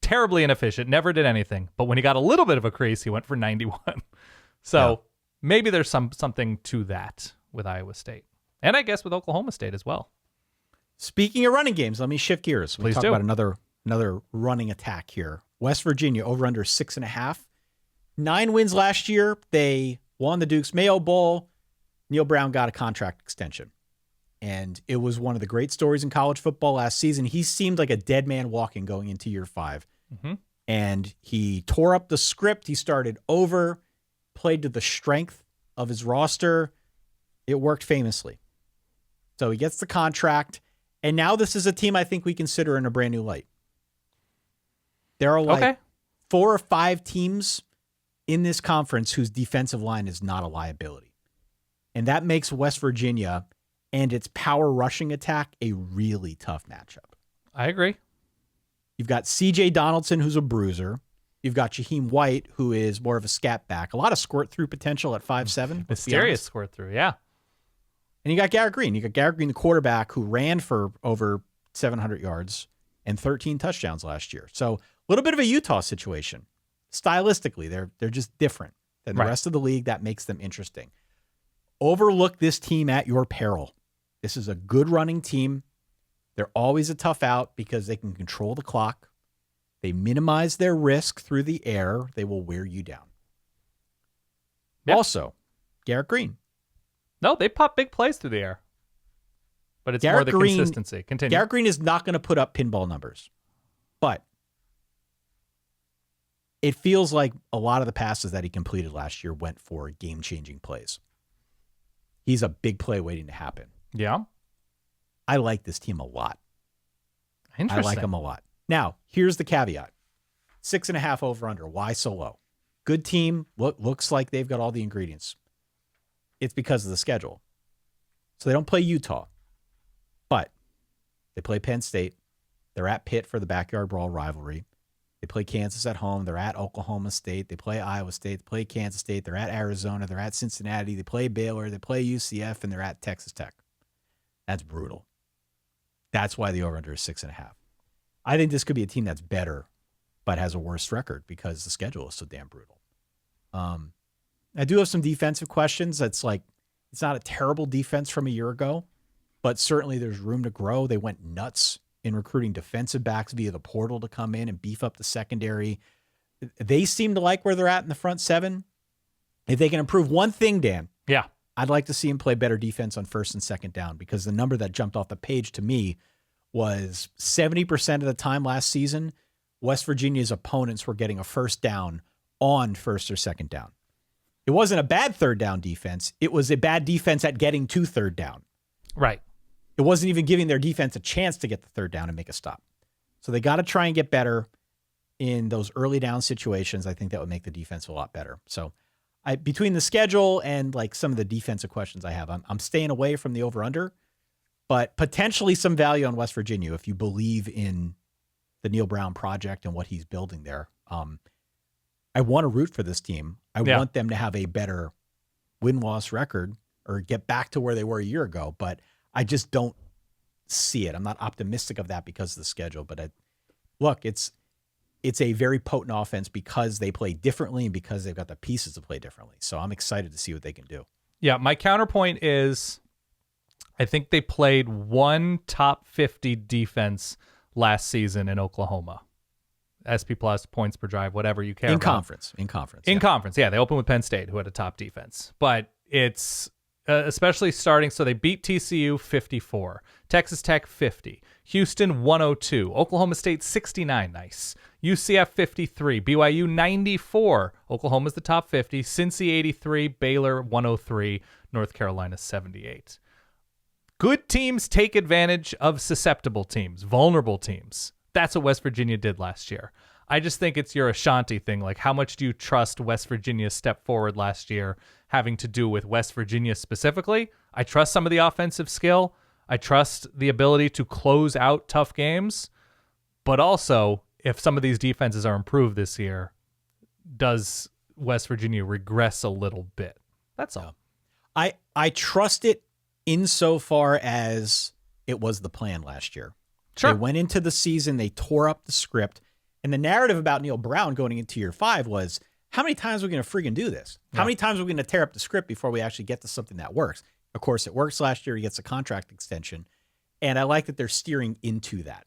terribly inefficient, never did anything. But when he got a little bit of a crease, he went for 91. So maybe there's something to that with Iowa State. And I guess with Oklahoma State as well. Speaking of running games, let me shift gears. Please talk do. about another running attack here. West Virginia over under 6.5. 9 wins last year. They won the Duke's Mayo Bowl. Neal Brown got a contract extension. And it was one of the great stories in college football last season. He seemed like a dead man walking going into year 5. Mm-hmm. And he tore up the script. He started over, played to the strength of his roster. It worked famously. So he gets the contract. And now this is a team I think we consider in a brand new light. There are 4 or 5 teams in this conference whose defensive line is not a liability. And that makes West Virginia and its power rushing attack a really tough matchup. I agree. You've got C.J. Donaldson, who's a bruiser. You've got Shaheem White, who is more of a scat back. A lot of squirt through potential at 5'7". Mysterious squirt through, yeah. And you got Garrett Green. You got Garrett Green, the quarterback, who ran for over 700 yards and 13 touchdowns last year. So a little bit of a Utah situation. Stylistically, they're just different than the rest of the league. That makes them interesting. Overlook this team at your peril. This is a good running team. They're always a tough out because they can control the clock. They minimize their risk through the air. They will wear you down. Yep. Also, Garrett Green. No, they pop big plays through the air. But it's more the consistency. Continue. Garrett Green is not going to put up pinball numbers. But it feels like a lot of the passes that he completed last year went for game-changing plays. He's a big play waiting to happen. Yeah. I like this team a lot. Interesting. I like them a lot. Now, here's the caveat. 6.5 over under. Why so low? Good team. Looks like they've got all the ingredients. It's because of the schedule. So they don't play Utah, but they play Penn State. They're at Pitt for the backyard brawl rivalry. They play Kansas at home. They're at Oklahoma State. They play Iowa State. They play Kansas State. They're at Arizona. They're at Cincinnati. They play Baylor. They play UCF, and they're at Texas Tech. That's brutal. That's why the over-under is 6.5. I think this could be a team that's better, but has a worse record because the schedule is so damn brutal. I do have some defensive questions. It's not a terrible defense from a year ago, but certainly there's room to grow. They went nuts in recruiting defensive backs via the portal to come in and beef up the secondary. They seem to like where they're at in the front 7. If they can improve one thing, Dan, I'd like to see him play better defense on first and second down because the number that jumped off the page to me was 70% of the time last season, West Virginia's opponents were getting a first down on first or second down. It wasn't a bad third down defense. It was a bad defense at getting to third down. Right. It wasn't even giving their defense a chance to get the third down and make a stop. So they got to try and get better in those early down situations. I think that would make the defense a lot better. So between the schedule and like some of the defensive questions I have, I'm staying away from the over-under, but potentially some value on West Virginia if you believe in the Neal Brown project and what he's building there. I want to root for this team. I want them to have a better win-loss record or get back to where they were a year ago, but I just don't see it. I'm not optimistic of that because of the schedule, but look, it's a very potent offense because they play differently and because they've got the pieces to play differently. So I'm excited to see what they can do. Yeah, my counterpoint is I think they played one top 50 defense last season in Oklahoma. SP plus, points per drive, whatever you care about. In conference, yeah. They opened with Penn State, who had a top defense. But it's especially starting, so they beat TCU 54, Texas Tech 50, Houston 102, Oklahoma State 69, nice, UCF 53, BYU 94, Oklahoma's the top 50, Cincy 83, Baylor 103, North Carolina 78. Good teams take advantage of susceptible teams, vulnerable teams. That's what West Virginia did last year. I just think it's your Ashanti thing. Like, how much do you trust West Virginia's step forward last year having to do with West Virginia specifically? I trust some of the offensive skill. I trust the ability to close out tough games. But also, if some of these defenses are improved this year, does West Virginia regress a little bit? That's all. I trust it insofar as it was the plan last year. Sure. They went into the season, they tore up the script, and the narrative about Neal Brown going into year 5 was, how many times are we going to friggin' do this? Yeah. How many times are we going to tear up the script before we actually get to something that works? Of course, it works last year. He gets a contract extension, and I like that they're steering into that.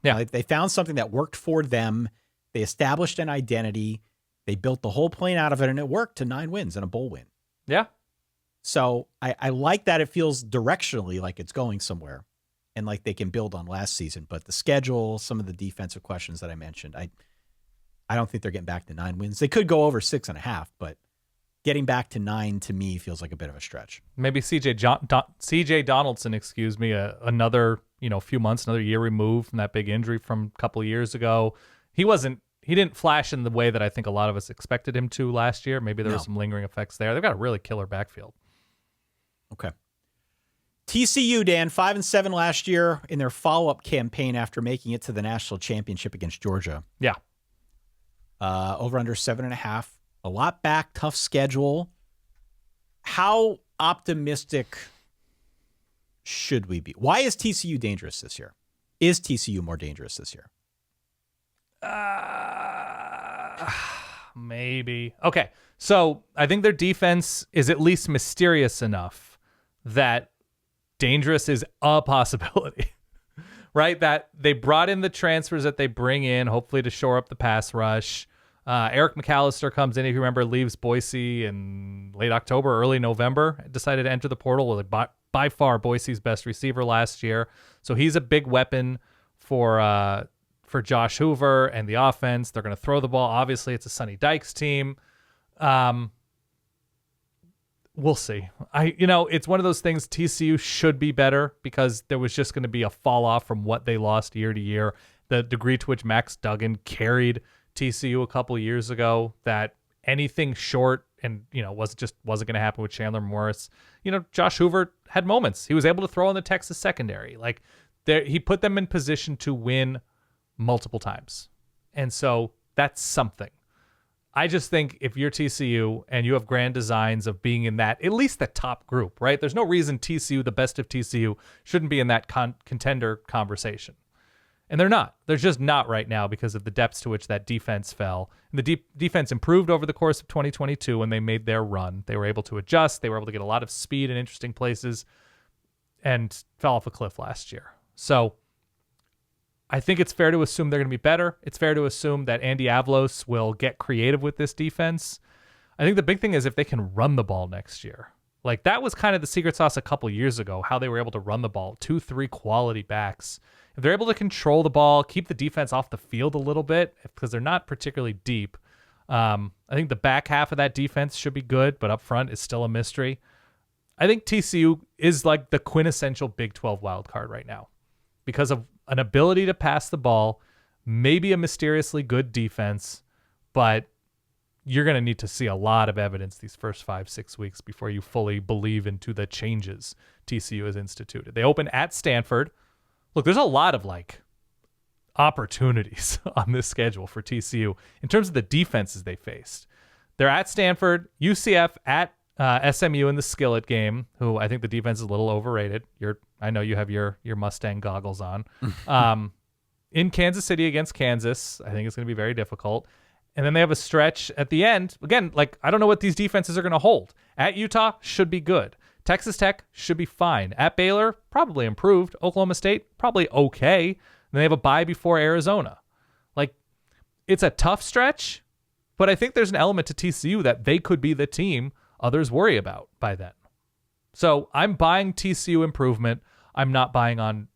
Yeah. Like, they found something that worked for them. They established an identity. They built the whole plane out of it, and it worked to 9 wins and a bowl win. Yeah. So I like that it feels directionally like it's going somewhere. And like they can build on last season, but the schedule, some of the defensive questions that I mentioned, I don't think they're getting back to 9 wins. They could go over 6.5, but getting back to 9 to me feels like a bit of a stretch. Maybe CJ Donaldson, another few months, another year removed from that big injury from a couple of years ago. He didn't flash in the way that I think a lot of us expected him to last year. Maybe there were some lingering effects there. They've got a really killer backfield. Okay. TCU, Dan, 5-7 last year in their follow-up campaign after making it to the national championship against Georgia. Yeah. Over under 7.5. A lot back, tough schedule. How optimistic should we be? Why is TCU dangerous this year? Is TCU more dangerous this year? Maybe. Okay. So I think their defense is at least mysterious enough that dangerous is a possibility, right? That they brought in the transfers that they bring in, hopefully to shore up the pass rush. Eric McAllister comes in, if you remember, leaves Boise in late October, early November, decided to enter the portal with by far Boise's best receiver last year. So he's a big weapon for Josh Hoover and the offense. They're going to throw the ball. Obviously, it's a Sonny Dykes team. We'll see. It's one of those things. TCU should be better because there was just going to be a fall off from what they lost year to year. The degree to which Max Duggan carried TCU a couple of years ago, that anything short and wasn't going to happen with Chandler Morris. Josh Hoover had moments. He was able to throw in the Texas secondary. Like he put them in position to win multiple times, and so that's something. I just think if you're TCU and you have grand designs of being in that, at least the top group, right? There's no reason TCU, the best of TCU, shouldn't be in that contender conversation. And they're not. They're just not right now because of the depths to which that defense fell. And the defense improved over the course of 2022 when they made their run. They were able to adjust. They were able to get a lot of speed in interesting places and fell off a cliff last year. So I think it's fair to assume they're going to be better. It's fair to assume that Andy Avalos will get creative with this defense. I think the big thing is if they can run the ball next year. Like that was kind of the secret sauce a couple years ago, how they were able to run the ball, 2-3 quality backs. If they're able to control the ball, keep the defense off the field a little bit, because they're not particularly deep, I think the back half of that defense should be good, but up front is still a mystery. I think TCU is like the quintessential Big 12 wild card right now because of an ability to pass the ball, maybe a mysteriously good defense, but you're going to need to see a lot of evidence these first 5-6 weeks before you fully believe into the changes TCU has instituted. They open at Stanford. Look, there's a lot of like opportunities on this schedule for TCU in terms of the defenses they faced. They're at Stanford, UCF, at SMU in the Skillet game, who I think the defense is a little overrated. I know you have your Mustang goggles on. In Kansas City against Kansas, I think it's going to be very difficult. And then they have a stretch at the end. Again, like I don't know what these defenses are going to hold. At Utah, should be good. Texas Tech should be fine. At Baylor, probably improved. Oklahoma State, probably okay. And they have a bye before Arizona. Like, it's a tough stretch, but I think there's an element to TCU that they could be the team others worry about by then. So I'm buying TCU improvement. I'm not buying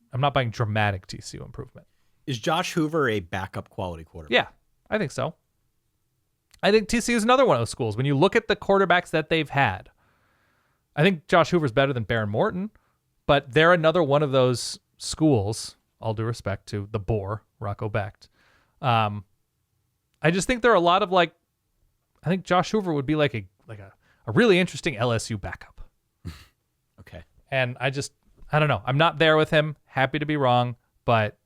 dramatic TCU improvement. Is Josh Hoover a backup quality quarterback? Yeah, I think so. I think TCU is another one of those schools. When you look at the quarterbacks that they've had, I think Josh Hoover's better than Baron Morton, but they're another one of those schools, all due respect to the Boar, Rocco Becht. I just think there are a lot of I think Josh Hoover would be like a really interesting LSU backup. Okay. And I don't know. I'm not there with him. Happy to be wrong, but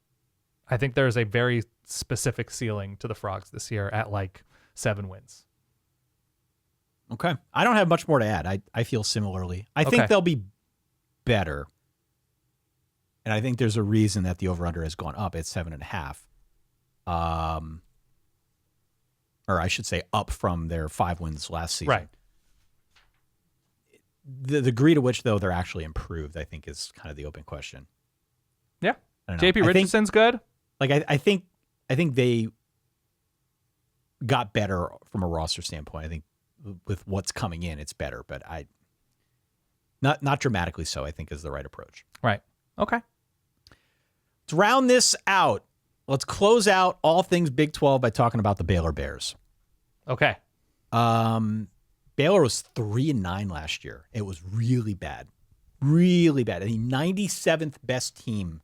I think there's a very specific ceiling to the Frogs this year at 7 wins. Okay. I don't have much more to add. I feel similarly. I think they'll be better. And I think there's a reason that the over-under has gone up at 7.5. Or I should say up from their 5 wins last season. Right. The degree to which, though, they're actually improved, I think, is kind of the open question. Yeah. I don't know. JP Richardson's good. I think they got better from a roster standpoint. I think with what's coming in, it's better, but not dramatically so, I think is the right approach. Right. Okay. To round this out, let's close out all things Big 12 by talking about the Baylor Bears. Okay. Baylor was 3-9 last year. It was really bad. Really bad. The 97th best team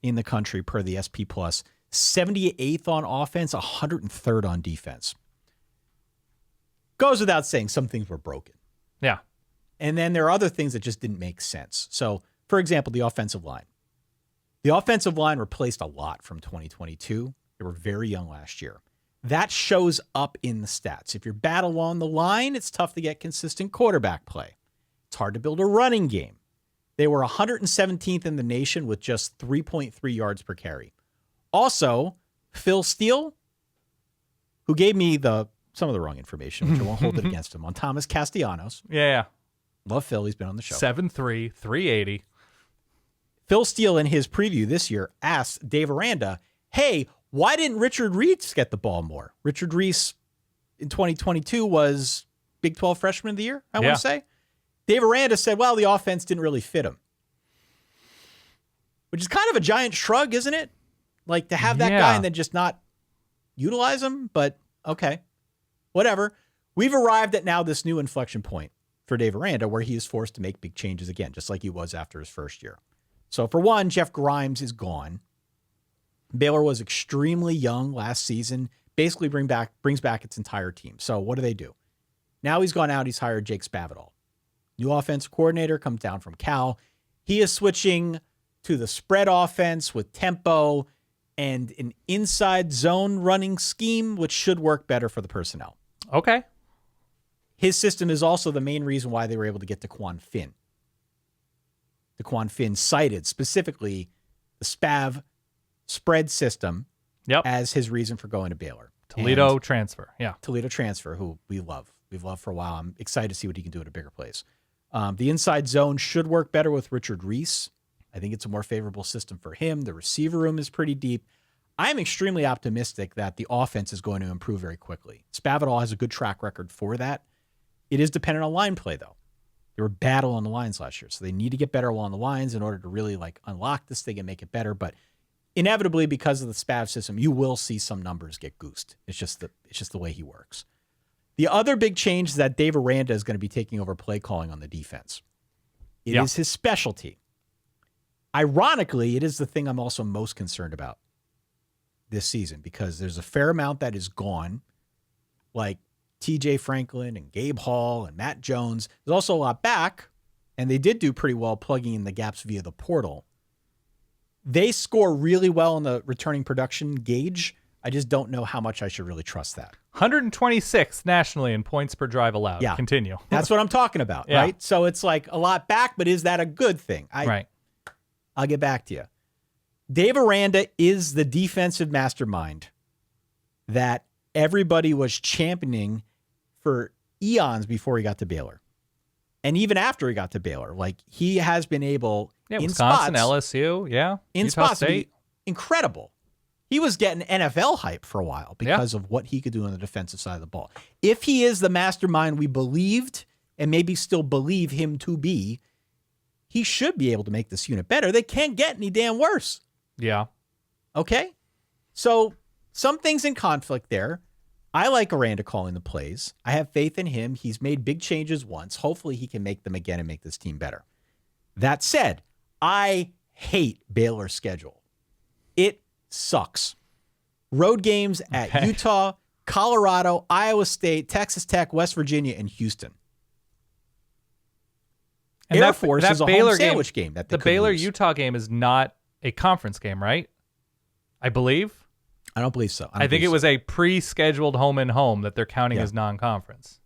in the country per the SP Plus, 78th on offense, 103rd on defense. Goes without saying, some things were broken. Yeah. And then there are other things that just didn't make sense. So, for example, the offensive line. The offensive line replaced a lot from 2022. They were very young last year. That shows up in the stats. If you're bad along the line, it's tough to get consistent quarterback play. It's hard to build a running game. They were 117th in the nation with just 3.3 yards per carry. Also, Phil Steele, who gave me some of the wrong information, which I won't hold it against him, on Thomas Castellanos. Yeah. Love Phil. He's been on the show. 7'3", 380. Phil Steele, in his preview this year, asked Dave Aranda, hey, why didn't Richard Reese get the ball more? Richard Reese in 2022 was Big 12 Freshman of the Year, I want to say. Dave Aranda said, well, the offense didn't really fit him. Which is kind of a giant shrug, isn't it? To have that guy and then just not utilize him, but okay, whatever. We've arrived at now this new inflection point for Dave Aranda where he is forced to make big changes again, just like he was after his first year. So for one, Jeff Grimes is gone. Baylor was extremely young last season, basically brings back its entire team. So what do? Now he's gone out, he's hired Jake Spavital. New offensive coordinator comes down from Cal. He is switching to the spread offense with tempo and an inside zone running scheme, which should work better for the personnel. Okay. His system is also the main reason why they were able to get DeQuan Finn. DeQuan Finn cited specifically the SPAV spread system as his reason for going to Baylor. Toledo transfer. Yeah. Toledo transfer, who we love. We've loved for a while. I'm excited to see what he can do at a bigger place. The inside zone should work better with Richard Reese. I think it's a more favorable system for him. The receiver room is pretty deep. I'm extremely optimistic that the offense is going to improve very quickly. Spavital has a good track record for that. It is dependent on line play, though. They were bad along the lines last year, so they need to get better along the lines in order to really unlock this thing and make it better. But inevitably, because of the SPAV system, you will see some numbers get goosed. It's just the way he works. The other big change is that Dave Aranda is going to be taking over play calling on the defense. It is his specialty. Ironically, it is the thing I'm also most concerned about this season because there's a fair amount that is gone, like TJ Franklin and Gabe Hall and Matt Jones. There's also a lot back, and they did do pretty well plugging in the gaps via the portal. They score really well on the returning production gauge. I just don't know how much I should really trust that. 126th nationally in points per drive allowed. Yeah. Continue. That's what I'm talking about, Yeah. right? So it's like a lot back, but is that a good thing? Right. I'll get back to you. Dave Aranda is the defensive mastermind that everybody was championing for eons before he got to Baylor. And even after he got to Baylor, like he has been able in Wisconsin, spots, LSU, in Utah spots to be State. incredible. He was getting NFL hype for a while because of what he could do on the defensive side of the ball. If he is the mastermind we believed and maybe still believe him to be, he should be able to make this unit better. They can't get any damn worse. Yeah. Okay? So some things in conflict there. I like Aranda calling the plays. I have faith in him. He's made big changes once. Hopefully he can make them again and make this team better. That said, I hate Baylor's schedule. It sucks. Road games at Utah, Colorado, Iowa State, Texas Tech, West Virginia, and Houston. And Air Force is a Baylor home sandwich game. That they the could lose. Baylor-Utah game is not a conference game, right? I believe. I don't believe so. I think it was a pre-scheduled home and home that they're counting as non-conference.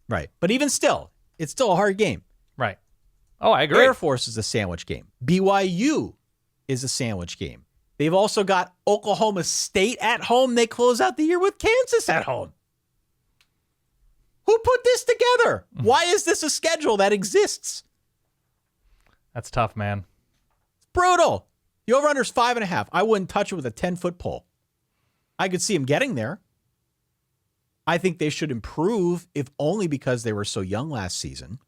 Right. But even still, it's still a hard game. Right. Oh, I agree. Air Force is a sandwich game. BYU is a sandwich game. They've also got Oklahoma State at home. They close out the year with Kansas at home. Who put this together? Why is this a schedule that exists? That's tough, man. It's brutal. The over-under's 5.5. I wouldn't touch it with a 10-foot pole. I could see them getting there. I think they should improve, if only because they were so young last season.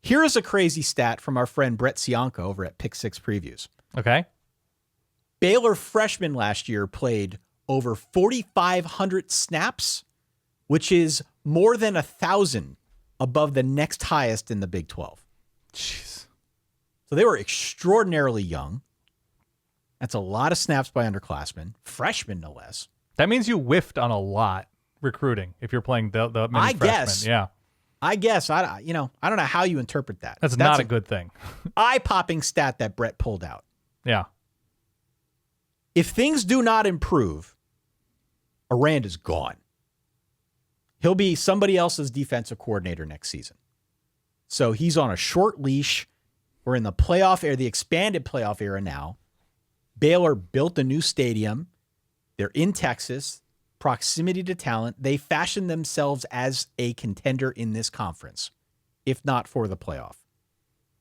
Here is a crazy stat from our friend Brett Cianca over at Pick 6 Previews. Okay. Baylor freshmen last year played over 4,500 snaps, which is more than 1,000 above the next highest in the Big 12. Jeez. So they were extraordinarily young. That's a lot of snaps by underclassmen, freshmen no less. That means you whiffed on a lot recruiting if you're playing the many I freshmen. guess. Yeah. I guess. I don't know how you interpret that. That's not a good thing. Eye-popping stat that Brett pulled out. Yeah. If things do not improve, Aranda's gone. He'll be somebody else's defensive coordinator next season. So he's on a short leash. We're in the playoff era, the expanded playoff era now. Baylor built a new stadium. They're in Texas. Proximity to talent. They fashioned themselves as a contender in this conference, if not for the playoff.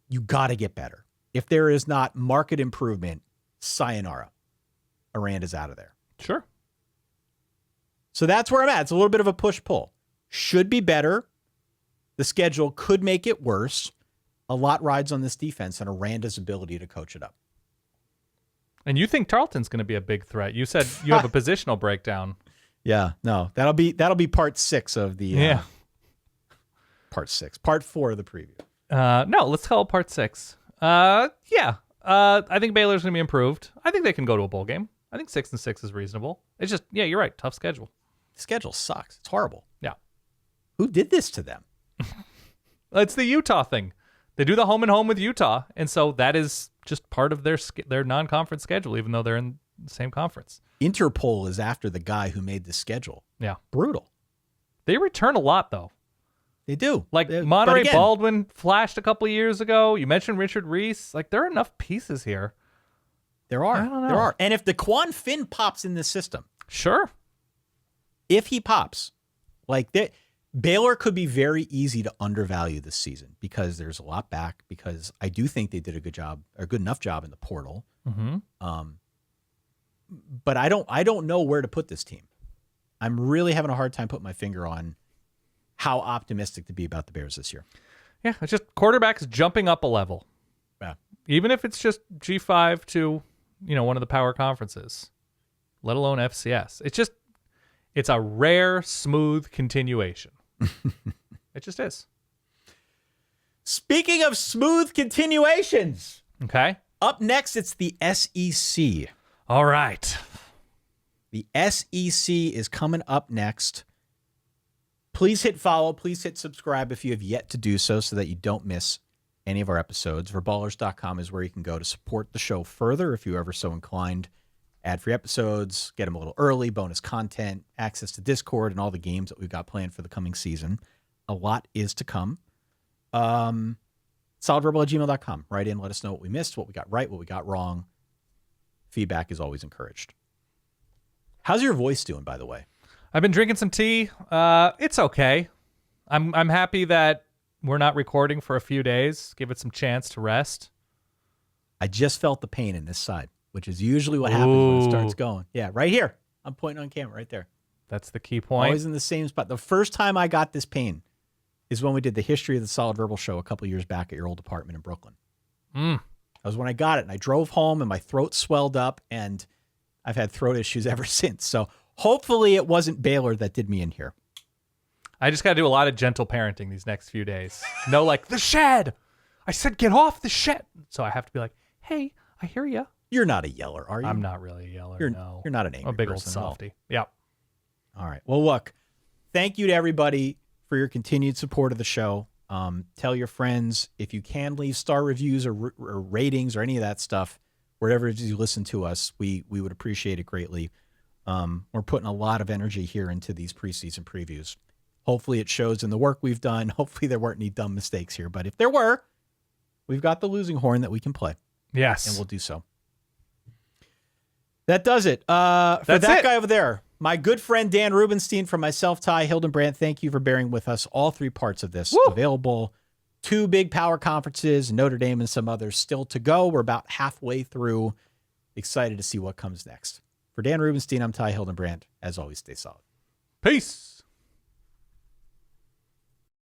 You got to get better. If there is not market improvement, sayonara. Aranda's out of there. Sure. So that's where I'm at. It's a little bit of a push-pull. Should be better. The schedule could make it worse. A lot rides on this defense and Aranda's ability to coach it up. And you think Tarleton's going to be a big threat. You said you have a positional breakdown. Yeah, no. That'll be part 6 of the part 6. Part 4 of the preview. No, let's call it part 6. I think Baylor's going to be improved. I think they can go to a bowl game. I think 6-6 is reasonable. It's just, you're right. Tough schedule. The schedule sucks. It's horrible. Yeah. Who did this to them? It's the Utah thing. They do the home and home with Utah, and so that is just part of their non-conference schedule, even though they're in the same conference. Interpol is after the guy who made this schedule. Yeah. Brutal. They return a lot, though. They do. Like Monterey Baldwin flashed a couple of years ago. You mentioned Richard Reese. Like, there are enough pieces here. There are. I don't know. There are. And if DeQuan Finn pops in this system, Sure. if he pops, like Baylor could be very easy to undervalue this season because there's a lot back, because I do think they did a good job, or good enough job in the portal. Mm-hmm. But I don't know where to put this team. I'm really having a hard time putting my finger on how optimistic to be about the Bears this year. Yeah, it's just quarterbacks jumping up a level. Yeah. Even if it's just G5 to, one of the power conferences, let alone FCS. It's a rare, smooth continuation. It just is. Speaking of smooth continuations, Okay. up next, it's the SEC. All right. The SEC is coming up next. Please hit follow. Please hit subscribe if you have yet to do so that you don't miss any of our episodes. Verballers.com is where you can go to support the show further if you're ever so inclined. Ad-free episodes, get them a little early, bonus content, access to Discord, and all the games that we've got planned for the coming season. A lot is to come. Solidverbal@gmail.com. Write in, let us know what we missed, what we got right, what we got wrong. Feedback is always encouraged. How's your voice doing, by the way? I've been drinking some tea. It's okay. I'm happy that we're not recording for a few days. Give it some chance to rest. I just felt the pain in this side, which is usually what happens when it starts going. Yeah, right here. I'm pointing on camera right there. That's the key point. Always in the same spot. The first time I got this pain is when we did the history of the Solid Verbal show a couple years back at your old apartment in Brooklyn. That was when I got it, and I drove home, and my throat swelled up, and I've had throat issues ever since. So hopefully it wasn't Baylor that did me in here. I just got to do a lot of gentle parenting these next few days. No, like, the shed. I said, get off the shed. So I have to be like, hey, I hear you. You're not a yeller, are you? I'm not really a yeller, no. You're not an angry I'm a big old person at all. softy. Yep. All right. Well, look, thank you to everybody for your continued support of the show. Tell your friends. If you can, leave star reviews or ratings or any of that stuff, wherever it is you listen to us, we would appreciate it greatly. We're putting a lot of energy here into these preseason previews. Hopefully it shows in the work we've done. Hopefully there weren't any dumb mistakes here. But if there were, we've got the losing horn that we can play. Yes. And we'll do so. That does it. For that guy over there, my good friend Dan Rubenstein, from myself, Ty Hildenbrandt, thank you for bearing with us. All three parts of this available. 2 big power conferences, Notre Dame and some others still to go. We're about halfway through. Excited to see what comes next. For Dan Rubenstein, I'm Ty Hildenbrandt. As always, stay solid. Peace.